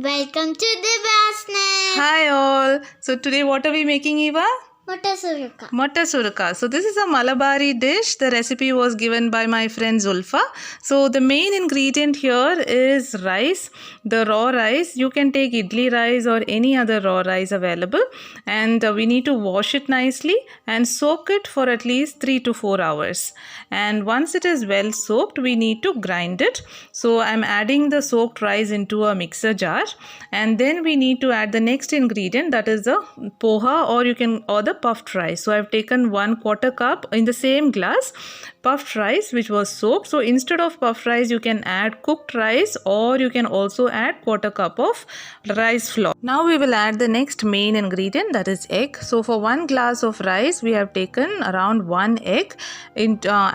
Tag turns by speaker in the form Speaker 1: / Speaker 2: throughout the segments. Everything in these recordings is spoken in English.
Speaker 1: Welcome to the Basnet.
Speaker 2: Hi all. So today what are we making, Eva?
Speaker 1: Matar suraka.
Speaker 2: Matar suraka. So this is a Malabari dish. The recipe was given by my friend Zulfa. So the main ingredient here is rice, the raw rice. You can take idli rice or any other raw rice available, and we need to wash it nicely and soak it for at least 3 to 4 hours. And once it is well soaked, we need to grind it. So I'm adding the soaked rice into a mixer jar, and then we need to add the next ingredient, that is the poha or the puffed rice. So I've taken 1/4 cup in the same glass puffed rice which was soaked. So instead of puffed rice you can add cooked rice, or you can also add 1/4 cup of rice flour. Now we will add the next main ingredient, that is egg. So for 1 glass of rice we have taken around 1 egg,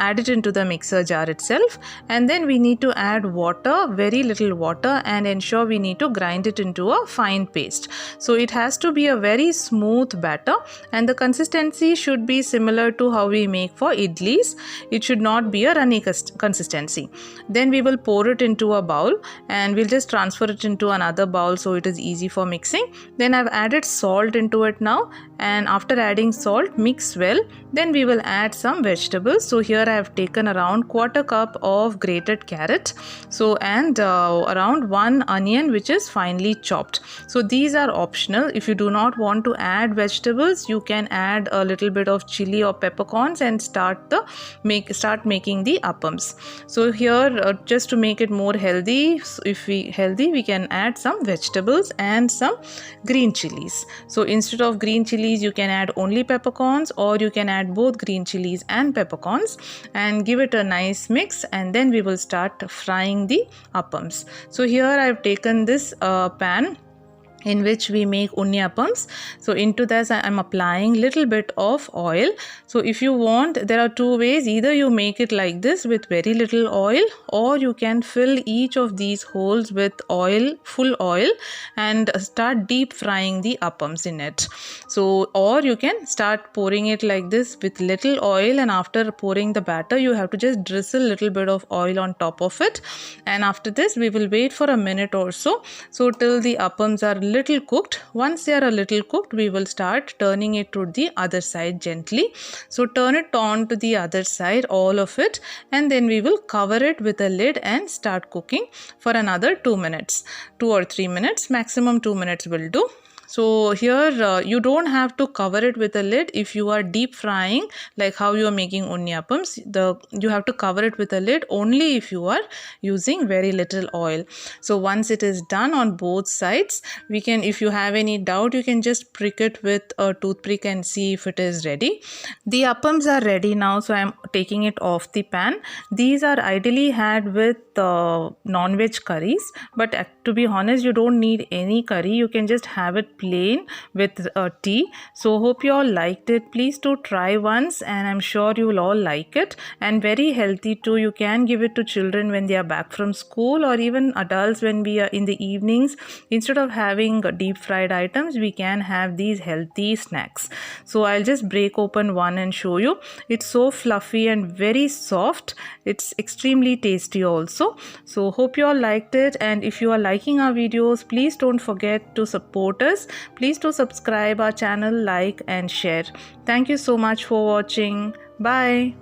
Speaker 2: add it into the mixer jar itself, and then we need to add water, very little water, and ensure we need to grind it into a fine paste. So it has to be a very smooth batter, and the consistency should be similar to how we make for idlis. It should not be a runny consistency. Then we will pour it into a bowl, and we'll just transfer it into another bowl so it is easy for mixing. Then I've added salt into it now, and after adding salt, mix well. Then we will add some vegetables. So here I have taken around 1/4 cup of grated carrot, and around 1 onion which is finely chopped. So these are optional. If you do not want to add vegetables, you can add a little bit of chili or peppercorns and start making the appams. So here just to make it more healthy, we can add some vegetables and some green chilies. So instead of green chilies you can add only peppercorns, or you can add both green chilies and peppercorns, and give it a nice mix, and then we will start frying the appams. So here I've taken this pan in which we make unniyappams. So into this I am applying little bit of oil. So if you want, there are two ways. Either you make it like this with very little oil, or you can fill each of these holes with oil, full oil, and start deep frying the appams in it. So, or you can start pouring it like this with little oil, and after pouring the batter you have to just drizzle little bit of oil on top of it. And after this we will wait for a minute or so till the appams are little cooked. Once they are a little cooked, we will start turning it to the other side gently. So turn it on to the other side, all of it, and then we will cover it with a lid and start cooking for another 2 minutes. 2 or 3 minutes, maximum 2 minutes will do. So here you don't have to cover it with a lid if you are deep frying, like how you are making unniyappams. You have to cover it with a lid only if you are using very little oil. So once it is done on both sides, if you have any doubt, you can just prick it with a toothpick and see if it is ready. The appams are ready now, so I am taking it off the pan. These are ideally had with non-veg curries, but to be honest, you don't need any curry. You can just have it plain with tea. So hope you all liked it. Please do try once, and I'm sure you will all like it, and very healthy too. You can give it to children when they are back from school, or even adults when we are in the evenings. Instead of having deep fried items, we can have these healthy snacks. So I'll just break open one and show you. It's so fluffy and very soft. It's extremely tasty also. So hope you all liked it, and if you are liking our videos, please don't forget to support us. Please do subscribe our channel, like and share. Thank you so much for watching. Bye.